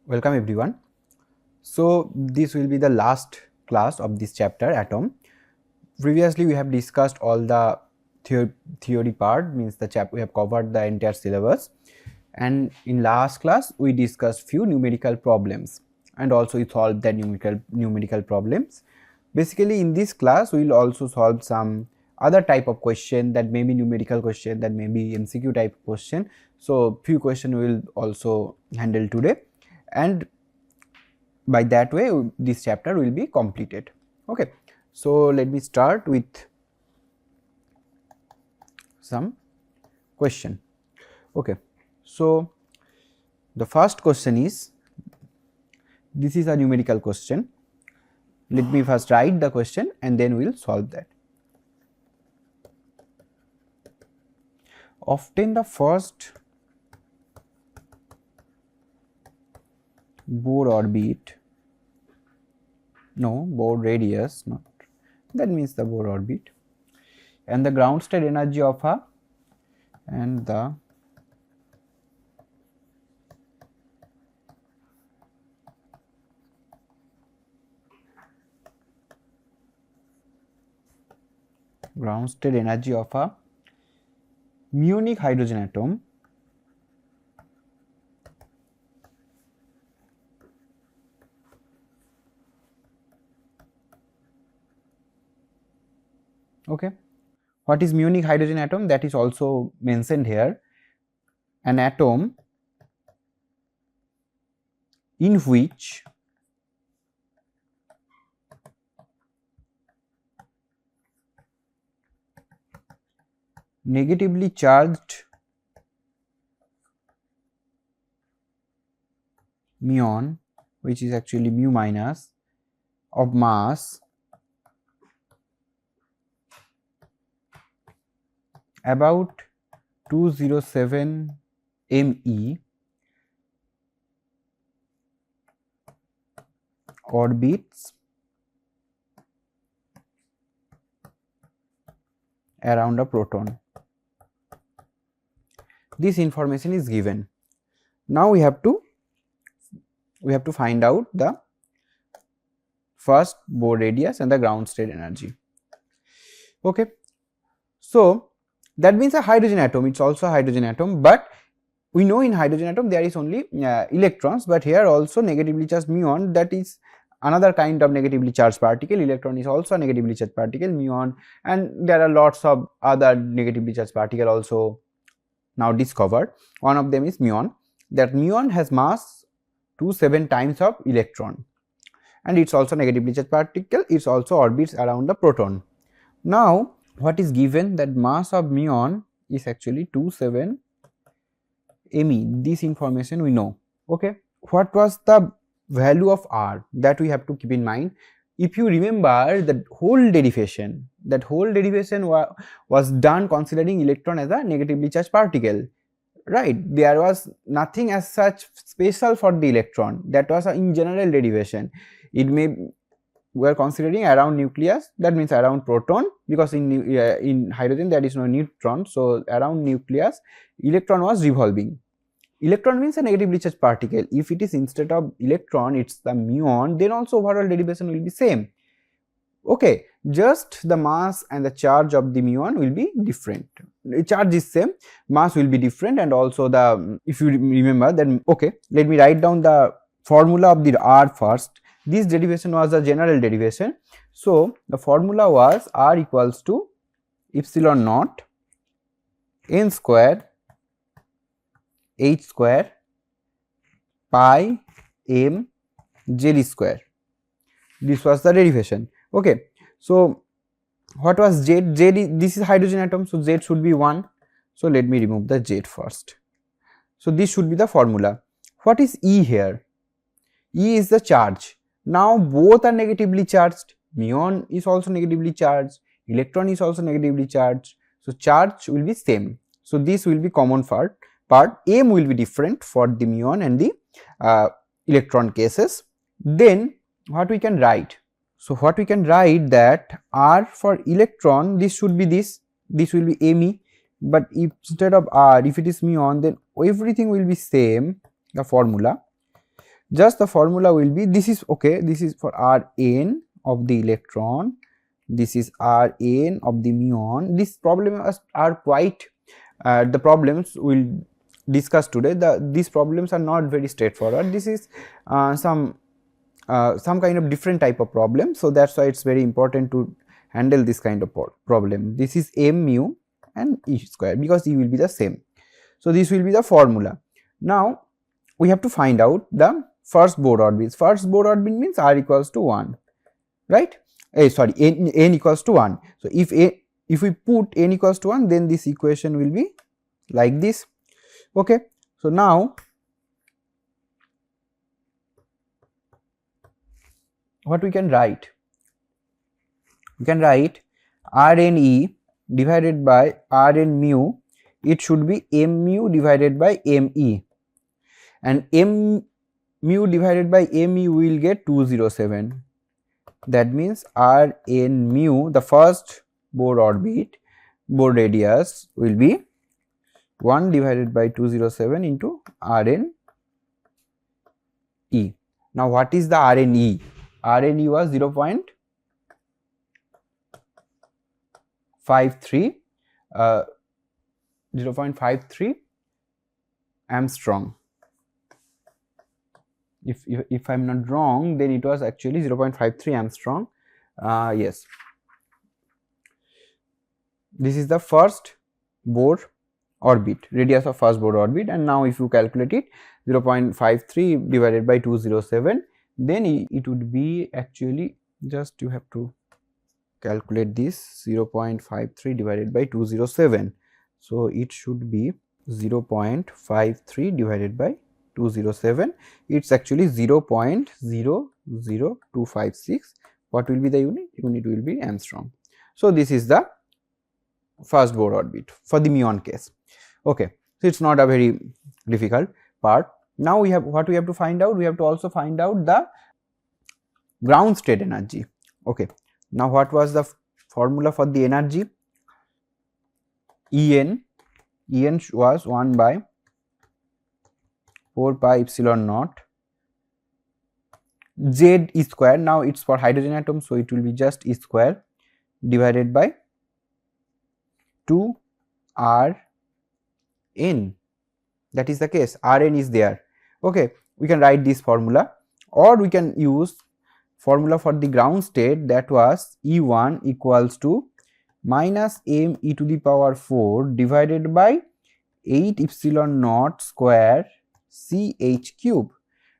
Welcome everyone. So this will be the last class of this chapter atom. Previously we have discussed all the theory part, means we have covered the entire syllabus, and in last class we discussed few numerical problems and also we solved the numerical problems. Basically in this class we will also solve some other type of question, that may be numerical question, that may be MCQ type question. So few question we will also handle today, and by that way this chapter will be completed. Okay, so let me start with some question. Okay, so the first question is, this is a numerical question. Let me first write the question and then we will solve that. Often the first Bohr orbit, no, Bohr radius, not, that means the Bohr orbit, and the ground state energy of a, and the ground state energy of a muonic hydrogen atom okay. What is muonic hydrogen atom? That is also mentioned here. An atom in which negatively charged muon, which is actually mu minus, of mass about 207 MeV orbits around a proton. This information is given. Now we have to find out the first Bohr radius and the ground state energy. Okay, so that means a hydrogen atom, it's also a hydrogen atom, but we know in hydrogen atom there is only electrons, but here also negatively charged muon, that is another kind of negatively charged particle. Electron is also a negatively charged particle, muon, and there are lots of other negatively charged particle also now discovered. One of them is muon. That muon has mass 27 times of electron, and it's also negatively charged particle, it's also orbits around the proton. Now what is given, that mass of muon is actually 27 MeV. This information we know. Okay, what was the value of R? That we have to keep in mind. If you remember, that whole derivation was done considering electron as a negatively charged particle, right? There was nothing as such special for the electron. That was in general derivation. It may, we are considering around nucleus, that means around proton, because in hydrogen there is no neutron, so around nucleus electron was revolving. Electron means a negatively charged particle. If it is instead of electron it's the muon, then also overall derivation will be same. Okay, just the mass and the charge of the muon will be different. The charge is same, mass will be different, and also the, if you remember, then okay, let me write down the formula of the R first. This derivation was a general derivation. So the formula was R equals to epsilon naught n square h square pi m z square. This was the derivation. Okay, so what was Z? This is hydrogen atom, so Z should be 1. So let me remove the Z first. So this should be the formula. What is E here? E is the charge. Now both are negatively charged. Muon is also negatively charged, electron is also negatively charged, so charge will be same. So this will be common part. M will be different for the muon and the electron cases. Then what we can write? So what we can write, that R for electron, this should be this will be Me, but if instead of R, if it is muon, then everything will be same, the formula. just the formula will be, this is okay, this is for Rn of the electron, this is Rn of the muon. These problems are quite the problems we'll discuss today, these problems are not very straightforward. This is some kind of different type of problem, so that's why it's very important to handle this kind of problem. This is m mu and E square, because E will be the same. So this will be the formula. Now we have to find out the first Bohr orbit. First Bohr orbit means r equals to 1, right? Sorry, n equals to 1. So if we put n equals to 1, then this equation will be like this. Okay, so now what we can write? We can write Rne divided by Rn mu, it should be m mu divided by me, and m mu divided by me will get 207. That means Rn mu, the first Bohr orbit, Bohr radius will be 1 divided by 207 into Rn E. Now what is the Rn E? Rn E was 0.53 Armstrong. If I'm not wrong, then it was actually 0.53 Armstrong. Yes, this is the first Bohr orbit, radius of first Bohr orbit, and now if you calculate it, 0.53 divided by 207, then it would be actually, just you have to calculate this, 0.53 divided by 207. So it should be 0.53 divided by 207. It's actually 0.00256. What will be the unit? Unit will be Armstrong. So this is the first Bohr orbit for the muon case. Okay, so it's not a very difficult part. Now we have, what we have to find out? We have to also find out the ground state energy. Okay, now what was the formula for the energy? En was 1 by 4 pi epsilon naught Z E square. Now it's for hydrogen atom, so it will be just E square divided by 2 R n. That is the case, Rn is there. Okay, we can write this formula, or we can use formula for the ground state, that was E1 equals to minus m e to the power 4 divided by 8 epsilon naught square Ch cube.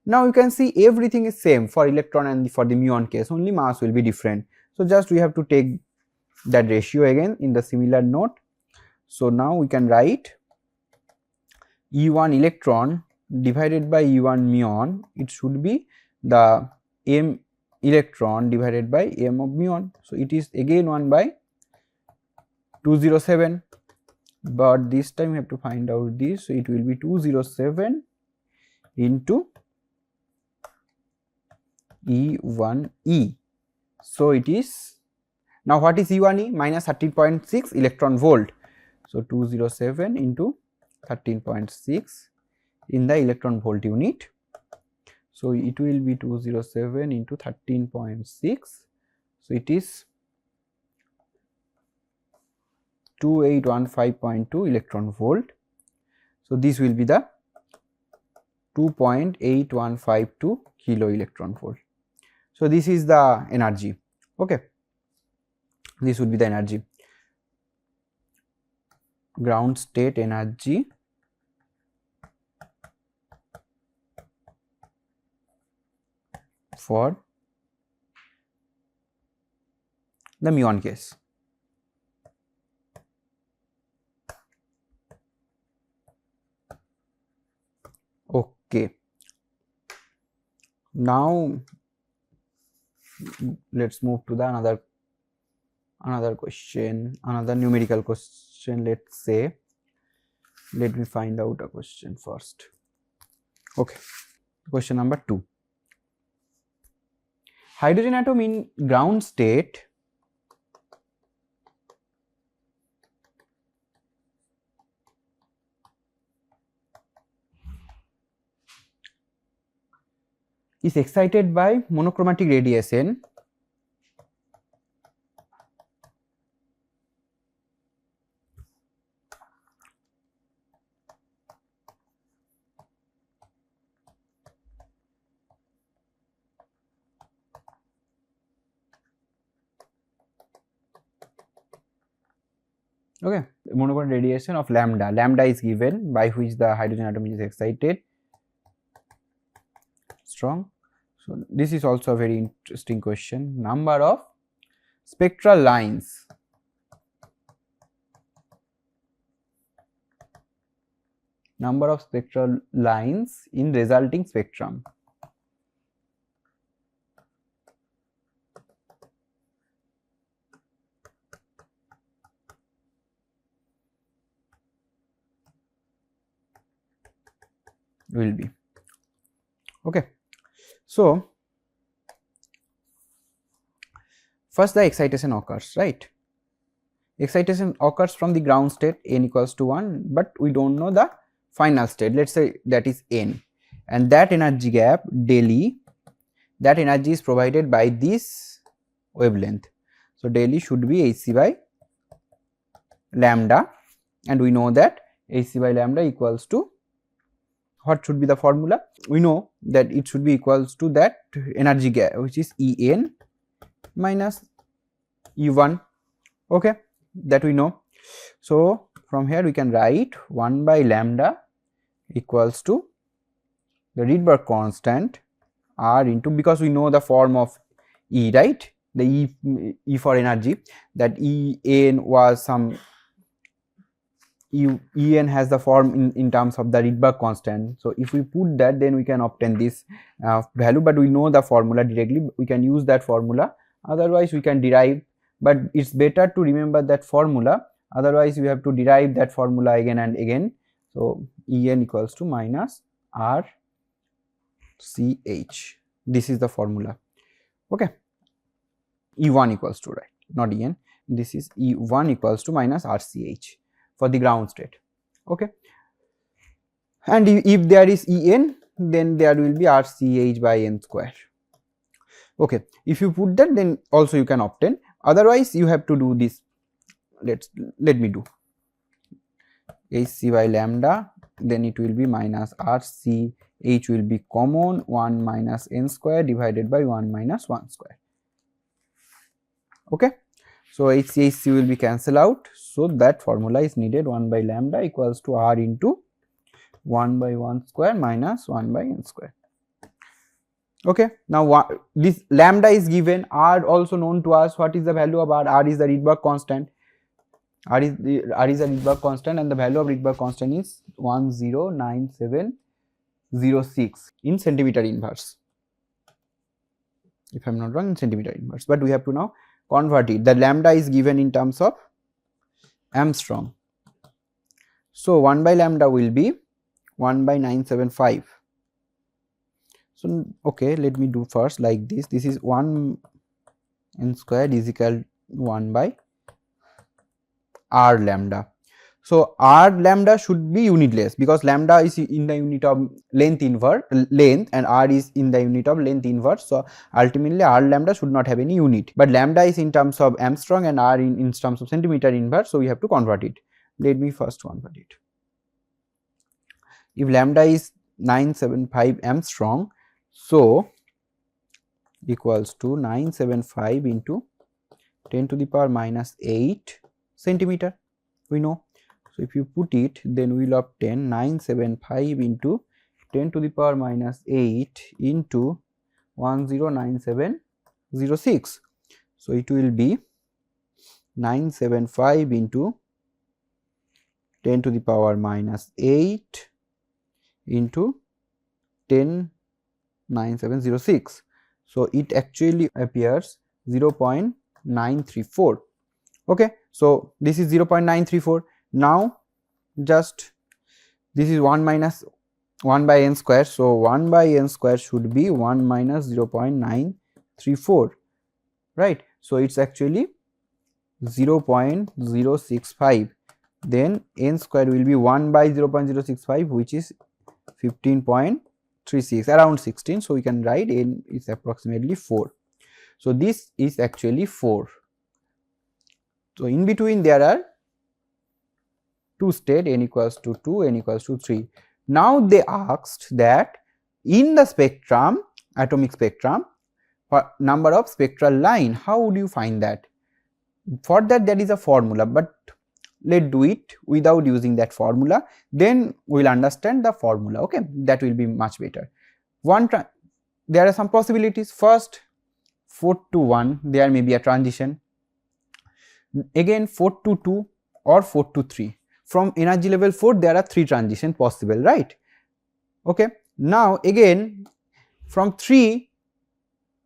Now you can see everything is same for electron and for the muon case, only mass will be different. So just we have to take that ratio again in the similar note. So now we can write E1 electron divided by E1 muon, it should be the m electron divided by m of muon. So it is again 1 by 207, but this time we have to find out this. So it will be 207 into E1E. So it is, now what is E1E? Minus 13.6 electron volt. So 207 into 13.6 in the electron volt unit. So it will be 207 into 13.6. So it is 2815.2 electron volt. So this will be the 2.8152 kilo electron volt. So this is the energy. Okay, this would be the energy, ground state energy for the muon case. Okay, now let's move to the another question, another numerical question. Let's say, let me find out a question first. Okay, question number 2. Hydrogen atom in ground state is excited by monochromatic radiation okay, monochromatic radiation of lambda. Lambda is given by which the hydrogen atom is excited strong. So this is also a very interesting question. Number of spectral lines in resulting spectrum. Will be okay. So first the excitation occurs, right? Excitation occurs from the ground state n equals to 1, but we don't know the final state. Let's say that is n, and that energy gap del E, that energy is provided by this wavelength. So del E should be hc by lambda, and we know that hc by lambda equals to, what should be the formula? We know that it should be equals to that energy gap, which is En minus E1, okay, that we know. So from here we can write 1 by lambda equals to the Rydberg constant R into, because we know the form of E, right, the E for energy, that En was some En has the form in terms of the Rydberg constant. So if we put that, then we can obtain this value, but we know the formula directly, we can use that formula, otherwise we can derive, but it's better to remember that formula, otherwise we have to derive that formula again and again. So En equals to minus RCH, this is the formula, okay. E1 equals to, right, not En, this is E1 equals to minus RCH for the ground state, okay. And if there is En, then there will be RCH by n square, okay. If you put that, then also you can obtain, otherwise you have to do this. Let me do hc by lambda, then it will be minus RCH will be common, 1 minus n square divided by 1 minus 1 square, okay. So HCHC will be cancelled out, so that formula is needed, 1 by lambda equals to R into 1 by 1 square minus 1 by n square, okay. Now this lambda is given, R also known to us. What is the value of R? R is the Rydberg constant, R is the Rydberg constant, and the value of Rydberg constant is 109706 in centimeter inverse, if I am not wrong, in centimeter inverse, but we have to now convert it. The lambda is given in terms of Armstrong. So 1 by lambda will be 1 by 975. So okay, let me do first like this. This is 1 n squared is equal to 1 by R lambda. So R lambda should be unitless, because lambda is in the unit of length and R is in the unit of length inverse. So ultimately R lambda should not have any unit, but lambda is in terms of Armstrong and R in terms of centimeter inverse, so we have to convert it. Let me first convert it. If lambda is 975 Armstrong, so equals to 975 into 10 to the power minus 8 centimeter, we know. So if you put it, then we will obtain 975 into 10 to the power minus 8 into 109706. So it will be 975 into 10 to the power minus 8 into 109706. So it actually appears 0.934. Okay, so this is 0.934. Now just this is 1 minus 1 by n square, so 1 by n square should be 1 minus 0.934, right. So it's actually 0.065, then n square will be 1 by 0.065, which is 15.5. 3, 6, around 16. So we can write n is approximately 4. So this is actually 4. So in between there are 2 states, n equals to 2, n equals to 3. Now they asked that in the spectrum, atomic spectrum, number of spectral line, how would you find that? For that there is a formula, but let's do it without using that formula, then we will understand the formula. Okay, that will be much better. There are some possibilities. First, 4 to 1, there may be a transition. Again 4 to 2 or 4 to 3. From energy level 4 there are 3 transitions possible, right? Okay. Now again from 3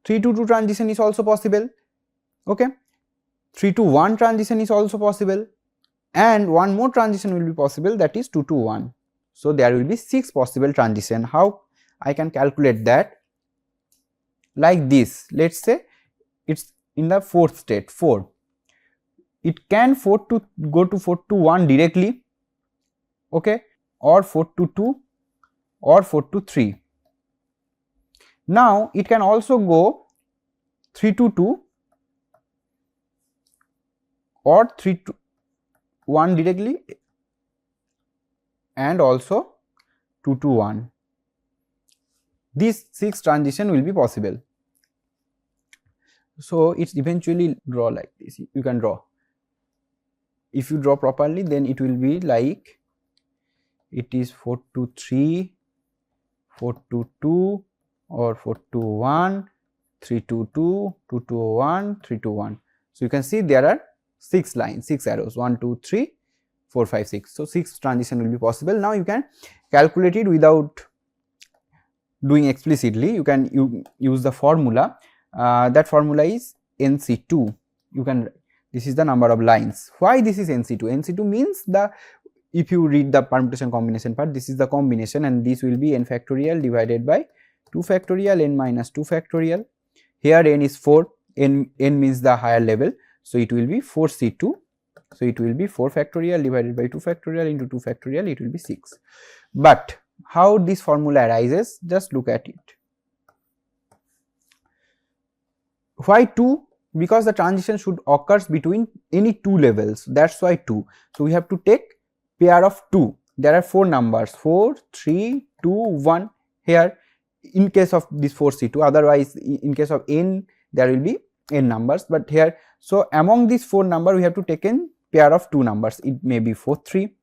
to 2 transition is also possible. Okay. 3 to 1 transition is also possible, and one more transition will be possible, that is 2 to 1. So there will be 6 possible transition. How I can calculate that? Like this, let's say it's in the 4th state, 4. It can go to 4 to 1 directly, okay, or 4 to 2 or 4 to 3. Now it can also go 3 to 2 or 3 to 1 directly, and also 2 to 1. These 6 transition will be possible. So it's eventually draw like this. You can draw. If you draw properly, then it will be like, it is 4 to 3, 4 to 2 or 4 to 1, 3 to 2, 2 to 1, 3 to 1. So you can see there are 6 lines, 6 arrows, 1, 2, 3, 4, 5, 6. So 6 transition will be possible. Now you can calculate it without doing explicitly. You can use the formula. That formula is NC2. You can, this is the number of lines. Why this is NC2? NC2 means if you read the permutation combination part, this is the combination, and this will be n factorial divided by 2 factorial, n minus 2 factorial. Here n is 4, n means the higher level, so it will be 4C2. So it will be 4 factorial divided by 2 factorial into 2 factorial, it will be 6. But how this formula arises, just look at it. Why 2? Because the transition should occur between any 2 levels, that's why 2. So we have to take pair of 2. There are 4 numbers, 4, 3, 2, 1 here in case of this 4C2, otherwise in case of n there will be n numbers, but here, so among these 4 numbers we have to take in pair of 2 numbers. It may be 4, 3,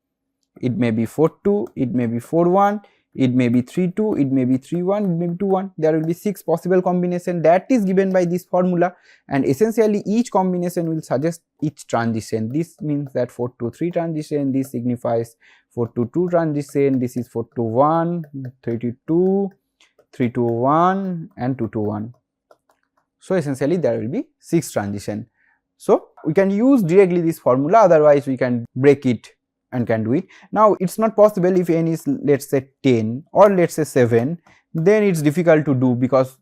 it may be 4, 2, it may be 4, 1, it may be 3, 2, it may be 3, 1, it may be 2, 1. There will be 6 possible combination that is given by this formula, and essentially each combination will suggest each transition. This means that 4 to 3 transition, this signifies 4 to 2 transition, this is 4 to 1, 3 to 2, 3 to 1 and 2 to 1. So essentially there will be 6 transition. So we can use directly this formula, otherwise we can break it and can do it. Now it's not possible if n is, let's say 10 or let's say 7, then it's difficult to do, because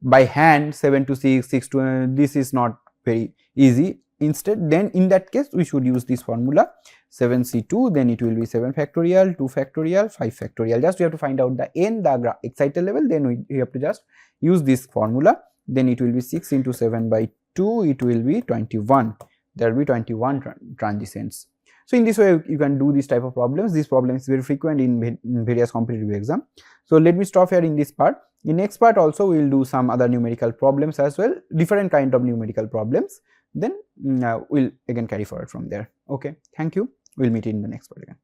by hand 7 to 6, 6 to this is not very easy. Instead, then in that case we should use this formula 7C2, then it will be 7 factorial, 2 factorial, 5 factorial. Just we have to find out the n, the excited level, then we have to just use this formula. Then it will be 6 into 7 by 2, it will be 21. There will be 21 transitions. So in this way you can do this type of problems. This problem is very frequent in various competitive exam. So let me stop here in this part. In next part also we will do some other numerical problems as well, different kind of numerical problems. Then we'll again carry forward from there. Okay, thank you. We'll meet in the next part again.